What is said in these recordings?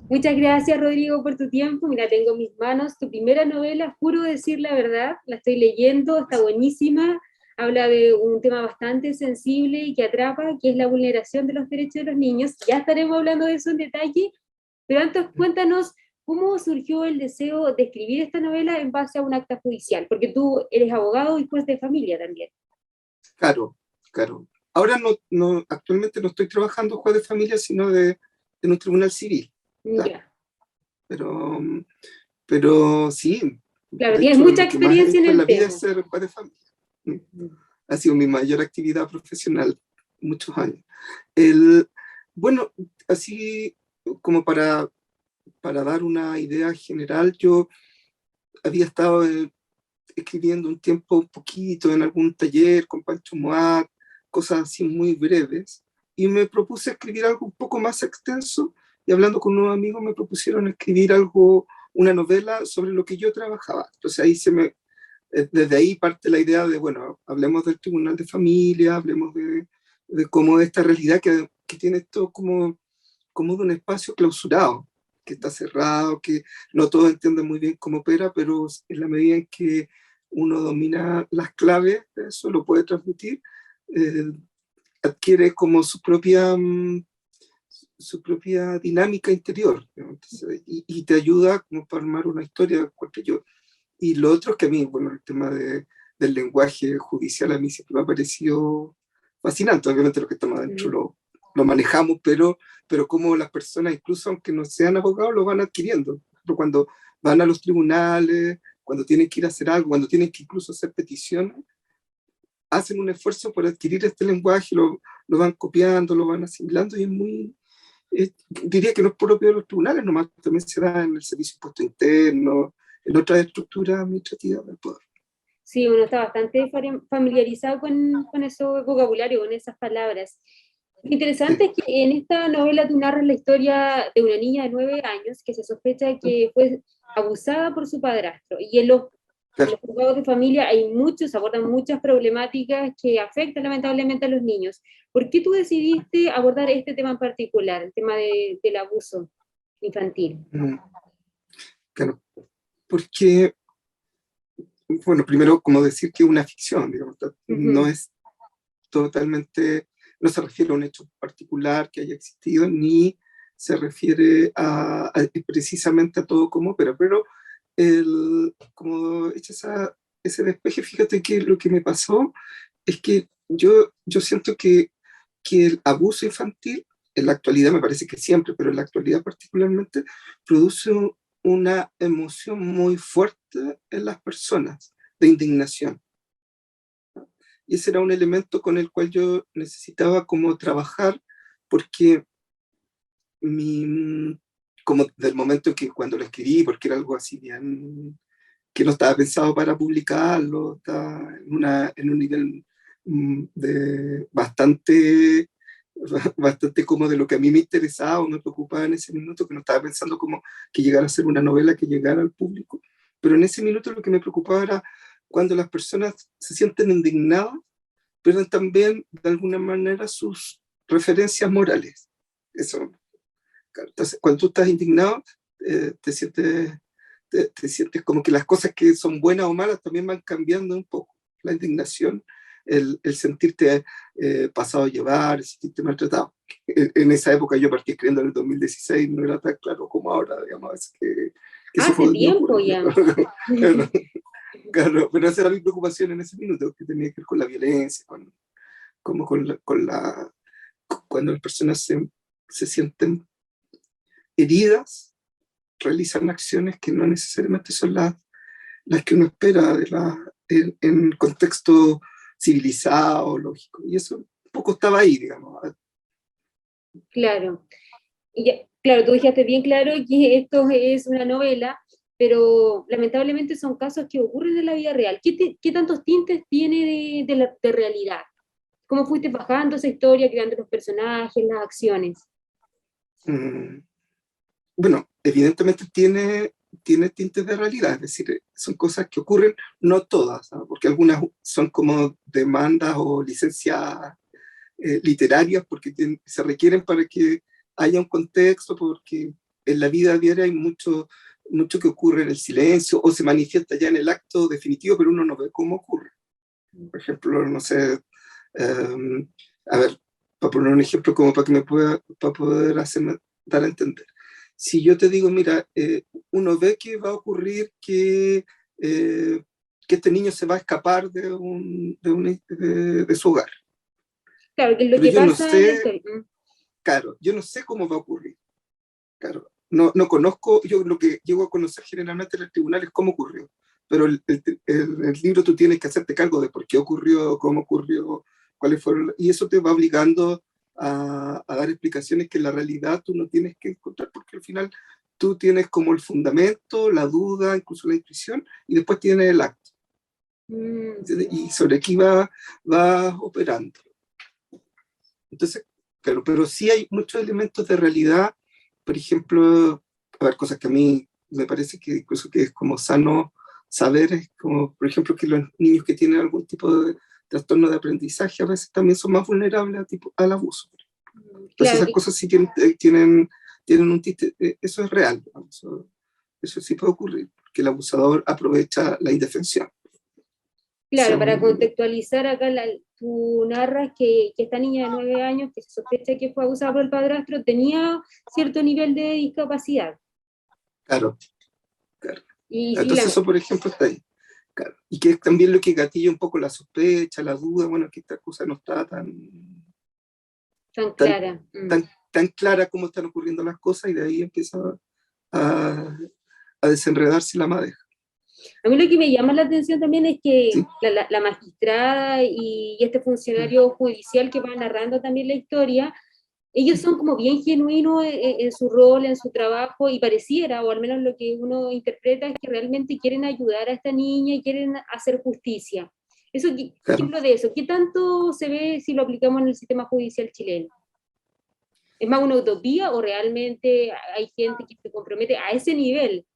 Muchas gracias, Rodrigo, por tu tiempo. Mira, tengo en mis manos tu primera novela, Juro decir la verdad. La estoy leyendo, está buenísima. Habla de un tema bastante sensible y que atrapa, que es la vulneración de los derechos de los niños. Ya estaremos hablando de eso en detalle, pero antes cuéntanos cómo surgió el deseo de escribir esta novela en base a un acta judicial, porque tú eres abogado y juez de familia también. Claro, claro. Ahora actualmente no estoy trabajando juez de familia, sino en un tribunal civil. ¿Ya? Ya, Pero, pero sí, claro, de tienes hecho mucha lo que más he experiencia en hecho en la el vida es tema. ser juez de familia. Ha sido mi mayor actividad profesional muchos años. El, bueno, así como para dar una idea general, yo había estado escribiendo un tiempo un poquito en algún taller con Pancho Moat, cosas así muy breves, y me propuse escribir algo un poco más extenso, y hablando con unos amigos me propusieron escribir algo, una novela sobre lo que yo trabajaba. Entonces ahí desde ahí parte la idea de, bueno, hablemos del tribunal de familia, hablemos de cómo esta realidad que tiene esto como de un espacio clausurado, que está cerrado, que no todos entienden muy bien cómo opera, pero en la medida en que uno domina las claves de eso, lo puede transmitir, eh, adquiere como su propia dinámica interior, ¿no? Entonces, y te ayuda como para armar una historia, cualquier yo. Y lo otro es que a mí, bueno, el tema del lenguaje judicial a mí siempre me ha parecido fascinante. Obviamente lo que estamos adentro lo manejamos, pero como las personas, incluso aunque no sean abogados, lo van adquiriendo. Pero cuando van a los tribunales, cuando tienen que ir a hacer algo, cuando tienen que incluso hacer peticiones, hacen un esfuerzo por adquirir este lenguaje, lo van copiando, lo van asimilando y es muy, diría que no es propio de los tribunales, nomás también se da en el servicio de impuesto interno, en otras estructuras administrativas del poder. Sí, uno está bastante familiarizado con ese vocabulario, con esas palabras. Lo Sí. interesante es que en esta novela tú narras la historia de una niña de 9 años que se sospecha que fue abusada por su padrastro. Y en Claro. los juzgados de familia hay muchos, abordan muchas problemáticas que afectan lamentablemente a los niños. ¿Por qué tú decidiste abordar este tema en particular, el tema del abuso infantil? Claro. Porque, bueno, primero, como decir que es una ficción, digamos, no Ujú. es totalmente, no se refiere a un hecho particular que haya existido, ni se refiere precisamente a todo como opera, pero como hecho ese despeje, fíjate que lo que me pasó es que yo siento que el abuso infantil, en la actualidad me parece que siempre, pero en la actualidad particularmente, produce una emoción muy fuerte en las personas de indignación. Y ese era un elemento con el cual yo necesitaba como trabajar, porque mi, como del momento en que cuando lo escribí, porque era algo así bien, que no estaba pensado para publicarlo, estaba en un nivel de bastante como de lo que a mí me interesaba o me preocupaba en ese minuto, que no estaba pensando como que llegara a ser una novela que llegara al público. Pero en ese minuto lo que me preocupaba era cuando las personas se sienten indignadas, pierden también de alguna manera sus referencias morales. Eso. Entonces, cuando tú estás indignado, te sientes como que las cosas que son buenas o malas también van cambiando un poco. La indignación, el sentirte pasado a llevar, el sentirte maltratado. En esa época yo partí escribiendo en el 2016, no era tan claro como ahora, digamos, es que eso Hace podía tiempo ocurrir. ya. Claro, claro, pero esa era mi preocupación en ese minuto, que tenía que ver con la violencia, como cuando las personas se sienten heridas, realizan acciones que no necesariamente son las que uno espera en contexto civilizado, lógico. Y eso un poco estaba ahí, digamos. Claro. Claro, tú dijiste bien claro que esto es una novela, pero lamentablemente son casos que ocurren en la vida real. ¿Qué tantos tintes tiene de realidad? ¿Cómo fuiste bajando esa historia, creando los personajes, las acciones? Mm, bueno, evidentemente tiene tintes de realidad, es decir, son cosas que ocurren, no todas, ¿no? Porque algunas son como demandas o licencias literarias, porque se requieren para que haya un contexto, porque en la vida diaria hay mucho, mucho que ocurre en el silencio o se manifiesta ya en el acto definitivo, pero uno no ve cómo ocurre. Por ejemplo, no sé, a ver, para poner un ejemplo como para que para poder hacerme dar a entender. Si yo te digo, mira, uno ve que va a ocurrir que este niño se va a escapar de su hogar. Claro, que es lo Pero que yo no pasa en la sé, historia. claro, yo no sé cómo va a ocurrir. Claro, no conozco, yo lo que llego a conocer generalmente en el tribunal es cómo ocurrió, pero el libro tú tienes que hacerte cargo de por qué ocurrió, cómo ocurrió, cuáles fueron, y eso te va obligando a dar explicaciones que en la realidad tú no tienes que encontrar, porque al final tú tienes como el fundamento, la duda, incluso la intuición, y después tienes el acto. Y sobre aquí va operando. Entonces, claro, pero sí hay muchos elementos de realidad, por ejemplo, a ver, cosas que a mí me parece que incluso que es como sano saber, es como, por ejemplo, que los niños que tienen algún tipo de trastorno de aprendizaje a veces también son más vulnerables al abuso. Entonces Claro, esas cosas sí tienen un tinte, eso es real, ¿no? Eso sí puede ocurrir, porque el abusador aprovecha la indefensión. claro, para contextualizar acá, tú narras que esta niña de 9 años, que se sospecha que fue abusada por el padrastro, tenía cierto nivel de discapacidad. Claro, claro. Y Entonces eso, por ejemplo, está ahí. Claro. Y que es también lo que gatilla un poco la sospecha, la duda, bueno, que esta cosa no está tan tan, clara. tan clara como están ocurriendo las cosas y de ahí empieza a, a desenredarse la madeja. A mí lo que me llama la atención también es que ¿Sí? la magistrada y este funcionario judicial que va narrando también la historia, ellos son como bien genuinos en su rol, en su trabajo, y pareciera, o al menos lo que uno interpreta, es que realmente quieren ayudar a esta niña y quieren hacer justicia. Eso, Claro. ejemplo de eso, ¿qué tanto se ve si lo aplicamos en el sistema judicial chileno? ¿Es más una utopía o realmente hay gente que se compromete a ese nivel?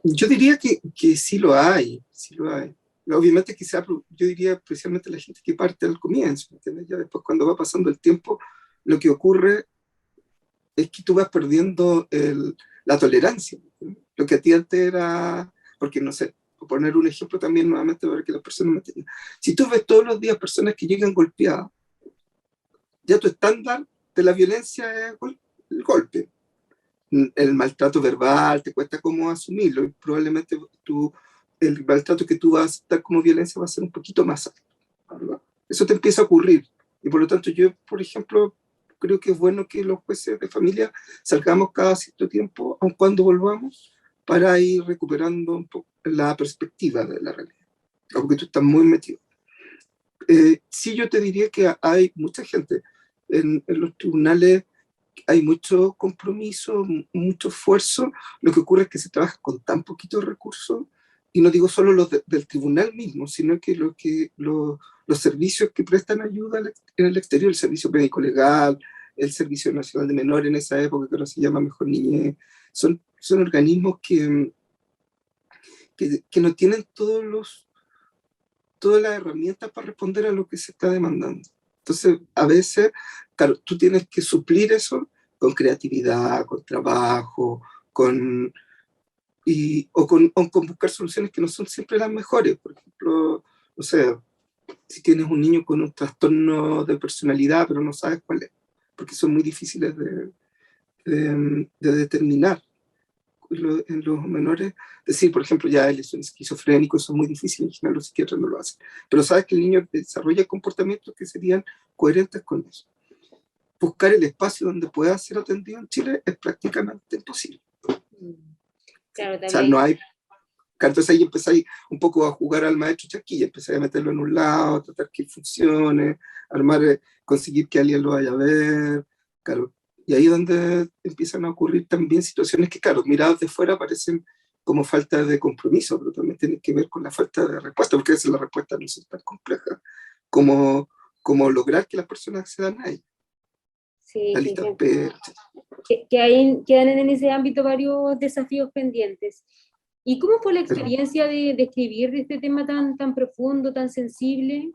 Yo diría que sí lo hay, sí lo hay. Obviamente quizá, yo diría especialmente la gente que parte al comienzo, ¿entiendes? Ya después cuando va pasando el tiempo, lo que ocurre es que tú vas perdiendo la tolerancia. ¿Entiendes? Lo que a ti antes era, porque no sé, por poner un ejemplo también nuevamente para que las personas me entiendan. Si tú ves todos los días personas que llegan golpeadas, ya tu estándar de la violencia es el golpe. El maltrato verbal te cuesta cómo asumirlo y probablemente el maltrato que tú vas a aceptar como violencia va a ser un poquito más alto, ¿verdad? Eso te empieza a ocurrir y por lo tanto yo, por ejemplo, creo que es bueno que los jueces de familia salgamos cada cierto tiempo, aun cuando volvamos, para ir recuperando un poco la perspectiva de la realidad, porque tú estás muy metido. Sí, yo te diría que hay mucha gente en los tribunales, hay mucho compromiso, mucho esfuerzo. Lo que ocurre es que se trabaja con tan poquitos recursos, y no digo solo del tribunal mismo, sino que los servicios que prestan ayuda en el exterior, el servicio médico legal, el Servicio Nacional de Menores en esa época, que ahora se llama Mejor Niñez, son organismos que no tienen todas las herramientas para responder a lo que se está demandando. Entonces, a veces, claro, tú tienes que suplir eso con creatividad, con trabajo, o con buscar soluciones que no son siempre las mejores. Por ejemplo, no sé, si tienes un niño con un trastorno de personalidad, pero no sabes cuál es, porque son muy difíciles de determinar en los menores. Decir, por ejemplo, ya él es un esquizofrénico, eso es muy difícil, en general los psiquiatras no lo hacen. Pero sabes que el niño desarrolla comportamientos que serían coherentes con eso. Buscar el espacio donde pueda ser atendido en Chile es prácticamente imposible. Claro, O sea, también. no hay. Entonces ahí empezáis un poco a jugar al maestro Chaquilla, empezáis a meterlo en un lado, tratar que funcione, armar, conseguir que alguien lo vaya a ver, claro. Y ahí es donde empiezan a ocurrir también situaciones que, claro, miradas de fuera parecen como falta de compromiso, pero también tienen que ver con la falta de respuesta, porque a veces las respuestas no son tan complejas como lograr que las personas accedan a ella. Sí, La sí, lista de espera, etc. quedan en ese ámbito varios desafíos pendientes. ¿Y cómo fue la Pero experiencia de escribir de este tema tan profundo, tan sensible,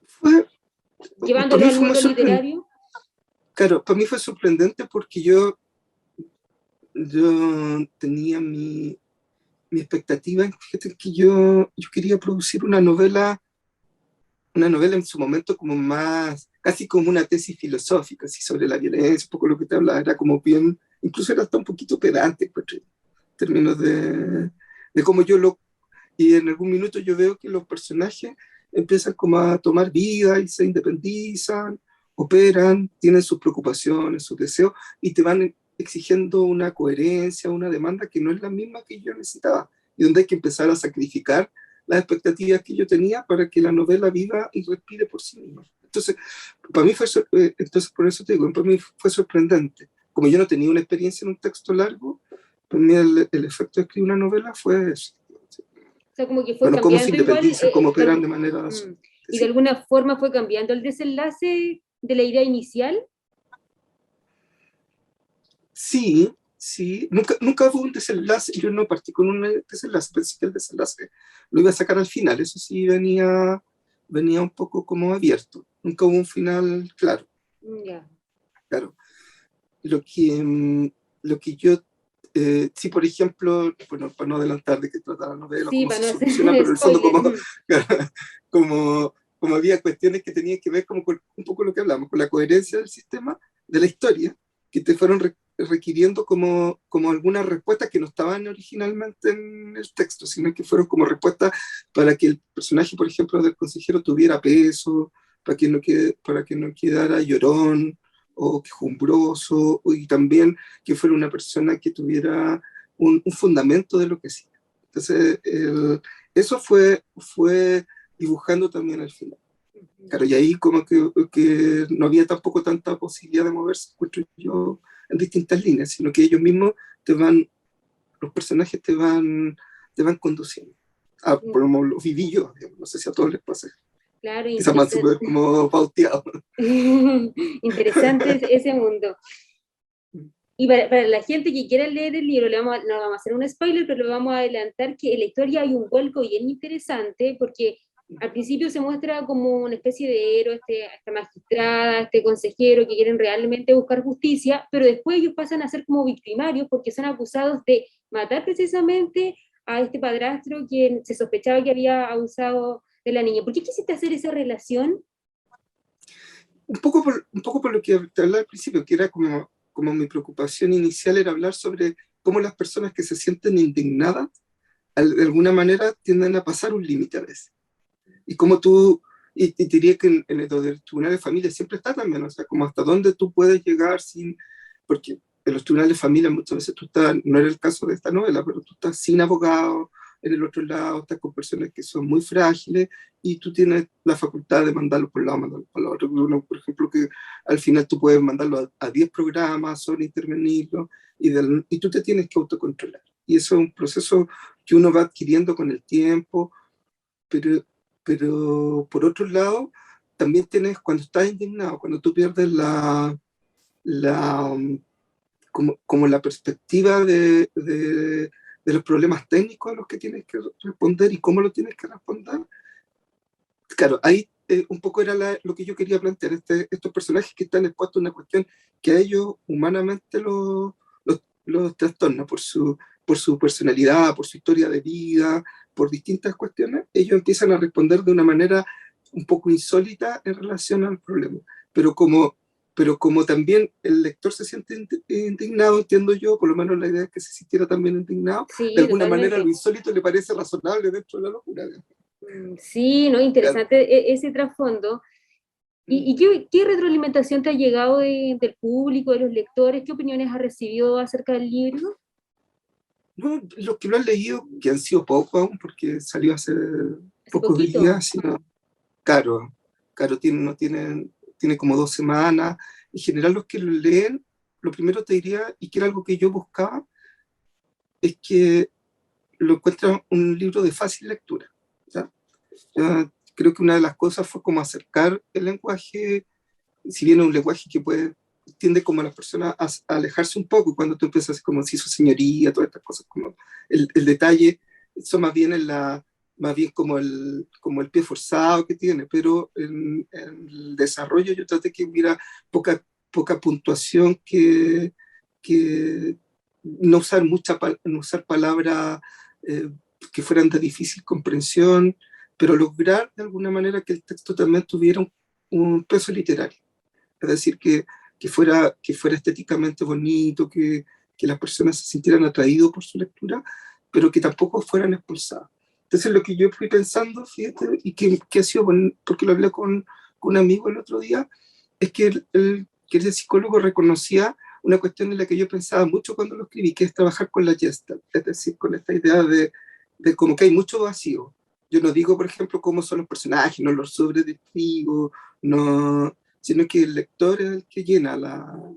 fue, para llevándolo mí al fue muy mundo sorprendente. literario? Claro, para mí fue sorprendente porque yo tenía mi expectativa, fíjate que yo quería producir una novela en su momento como más, casi como una tesis filosófica, así sobre la violencia, un poco lo que te hablaba, era como bien, incluso era hasta un poquito pedante, pues, en términos de cómo y en algún minuto yo veo que los personajes empiezan como a tomar vida y se independizan, operan, tienen sus preocupaciones, sus deseos, y te van exigiendo una coherencia, una demanda que no es la misma que yo necesitaba, y donde hay que empezar a sacrificar las expectativas que yo tenía para que la novela viva y respire por sí misma. Entonces, para mí entonces por eso te digo, para mí fue sorprendente. Como yo no tenía una experiencia en un texto largo, para mí el efecto de escribir una novela fue eso. O sea, como que fue Bueno, cómo se cambiando igual, independizan, cómo operan de manera... y de alguna forma fue cambiando el desenlace de la idea inicial. Sí, sí, nunca hubo un desenlace, yo no partí con un desenlace, pensé que el desenlace lo iba a sacar al final, eso sí venía un poco como abierto, nunca hubo un final claro. Ya. Claro. Lo que yo, sí, por ejemplo, bueno, para no adelantar de qué trata la novela, Sí, cómo se para no soluciona, hacer pero en el fondo spoiler. como había cuestiones que tenían que ver como con un poco lo que hablamos, con la coherencia del sistema, de la historia, que te fueron requiriendo como algunas respuestas que no estaban originalmente en el texto, sino que fueron como respuestas para que el personaje, por ejemplo, del consejero tuviera peso, para que no quedara llorón, o quejumbroso, y también que fuera una persona que tuviera un fundamento de lo que hacía. Entonces, eso fue dibujando también al final. Claro, y ahí como que no había tampoco tanta posibilidad de moverse, encuentro yo, en distintas líneas, sino que ellos mismos los personajes te van conduciendo. Por lo viví yo, digamos, no sé si a todos les pasa. Claro, Quizás más súper como pauteado. interesante ese mundo. Y para la gente que quiera leer el libro, no vamos a hacer un spoiler, pero lo vamos a adelantar que en la historia hay un vuelco bien interesante, porque al principio se muestra como una especie de héroe, esta magistrada, este consejero que quieren realmente buscar justicia, pero después ellos pasan a ser como victimarios porque son acusados de matar precisamente a este padrastro quien se sospechaba que había abusado de la niña. ¿Por qué quisiste hacer esa relación? Un poco por lo que te hablaba al principio, que era como mi preocupación inicial era hablar sobre cómo las personas que se sienten indignadas, de alguna manera, tienden a pasar un límite a veces. Y como y te diría que en el tribunal de familia siempre está también, o sea, como hasta dónde tú puedes llegar porque en los tribunales de familia muchas veces tú estás, no era el caso de esta novela, pero tú estás sin abogado, en el otro lado estás con personas que son muy frágiles y tú tienes la facultad de mandarlo por un lado, mandarlo por el otro. Por ejemplo, que al final tú puedes mandarlo a 10 programas, solo intervenirlo, y tú te tienes que autocontrolar. Y eso es un proceso que uno va adquiriendo con el tiempo, pero por otro lado, también tienes, cuando estás indignado, cuando tú pierdes la, como la perspectiva de los problemas técnicos a los que tienes que responder y cómo lo tienes que responder. Claro, ahí un poco era lo que yo quería plantear, estos personajes que están expuestos a una cuestión que a ellos humanamente los trastorna por su personalidad, por su historia de vida, por distintas cuestiones, ellos empiezan a responder de una manera un poco insólita en relación al problema. Pero como también el lector se siente indignado, entiendo yo, por lo menos la idea es que se sintiera también indignado, Sí, de alguna manera totalmente. lo insólito le parece razonable dentro de la locura. Sí, ¿no? Interesante ese trasfondo. ¿Y qué retroalimentación te ha llegado del público, de los lectores? ¿Qué opiniones has recibido acerca del libro? No, los que lo han leído, que han sido pocos aún, porque salió hace Hace pocos poquito. días, sino Caro tiene como 2 semanas. En general, los que lo leen, lo primero te diría, y que era algo que yo buscaba, es que lo encuentran un libro de fácil lectura. ¿Ya? Ya creo que una de las cosas fue como acercar el lenguaje, si bien es un lenguaje que tiende como a las personas a alejarse un poco, cuando tú empiezas como si su señoría, todas estas cosas, como el detalle, eso más bien como el pie forzado que tiene, pero en el desarrollo yo traté que hubiera poca poca puntuación, que no usar, no usar palabras que fueran de difícil comprensión, pero lograr de alguna manera que el texto también tuviera un peso literario. Es decir, que fuera estéticamente bonito, que las personas se sintieran atraídos por su lectura, pero que tampoco fueran expulsadas. Entonces lo que yo fui pensando, fíjate, y que ha sido, porque lo hablé con un amigo el otro día, es que que el psicólogo reconocía una cuestión en la que yo pensaba mucho cuando lo escribí, que es trabajar con la Gestalt, es decir, con esta idea de como que hay mucho vacío. Yo no digo, por ejemplo, cómo son los personajes, no los sobredescribo, no, sino que el lector es el que llena la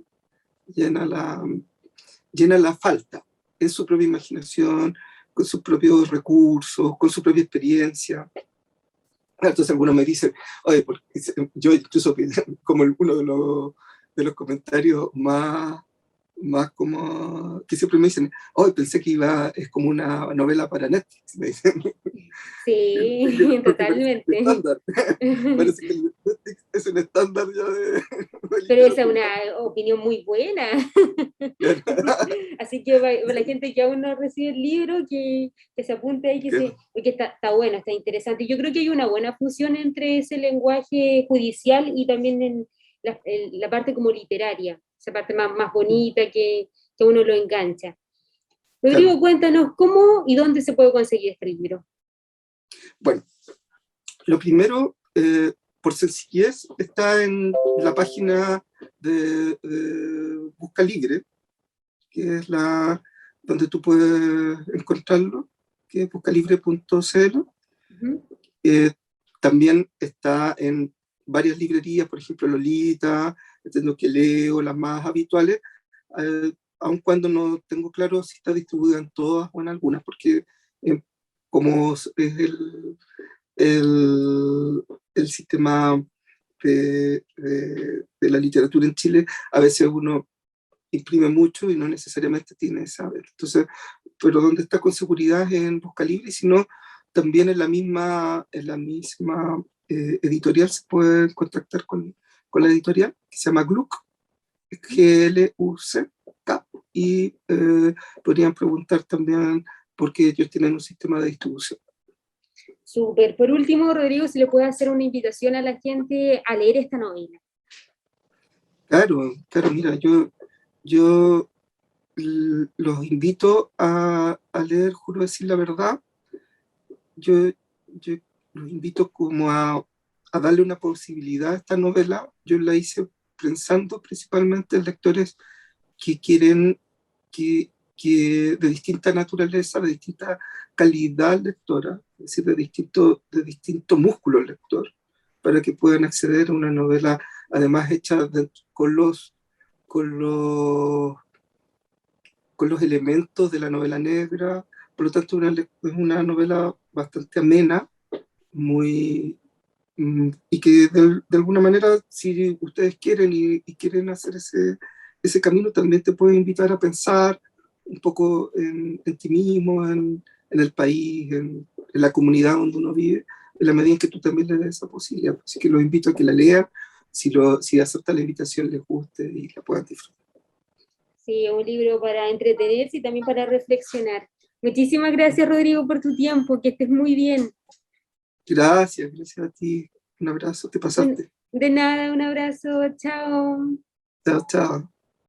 falta en su propia imaginación, con sus propios recursos, con su propia experiencia. Entonces algunos me dicen, oye, porque yo incluso como uno de los comentarios más como que siempre me dicen, oh, pensé que es como una novela para Netflix, me dicen. Sí, Porque parece totalmente. un estándar, parece que Netflix es un estándar ya de Pero esa es literatura. una opinión muy buena. Así que para la gente que aún no recibe el libro, que se apunte ahí, porque está bueno, está interesante. Yo creo que hay una buena fusión entre ese lenguaje judicial y también en la parte como literaria, esa parte más bonita que uno lo engancha. Claro. Rodrigo, cuéntanos cómo y dónde se puede conseguir este libro. Bueno, lo primero, por sencillez, está en la página de Busca Libre, que es donde tú puedes encontrarlo, que es buscalibre.cl. También está en varias librerías, por ejemplo, Lolita, entiendo que leo, las más habituales, aun cuando no tengo claro si está distribuida en todas o en algunas, porque como es el sistema de la literatura en Chile, a veces uno imprime mucho y no necesariamente tiene saber. Entonces, pero donde está con seguridad es en Busca Libre, y si no, también en la misma editorial se puede contactar con la editorial, que se llama Gluck, Gluck, y podrían preguntar también porque ellos tienen un sistema de distribución. Súper. Por último, Rodrigo, si le puede hacer una invitación a la gente a leer esta novela. Claro, mira, yo los invito a leer Juro decir la verdad. Yo los invito como a darle una posibilidad a esta novela. Yo la hice pensando principalmente en lectores que quieren, que de distinta naturaleza, de distinta calidad lectora, es decir, de distinto músculo lector, para que puedan acceder a una novela, además hecha con los, con los elementos de la novela negra. Por lo tanto, es una novela bastante amena, muy, y que de alguna manera, si ustedes quieren y quieren hacer ese camino, también te puede invitar a pensar un poco en ti mismo, en el país, en la comunidad donde uno vive, en la medida en que tú también le des esa posibilidad. Así que los invito a que la lean, si acepta la invitación, les guste y la puedan disfrutar. Sí, un libro para entretenerse y también para reflexionar. Muchísimas gracias, Rodrigo, por tu tiempo. Que estés muy bien. Gracias a ti. Un abrazo, te pasaste. De nada, un abrazo. Chao. Chao, chao.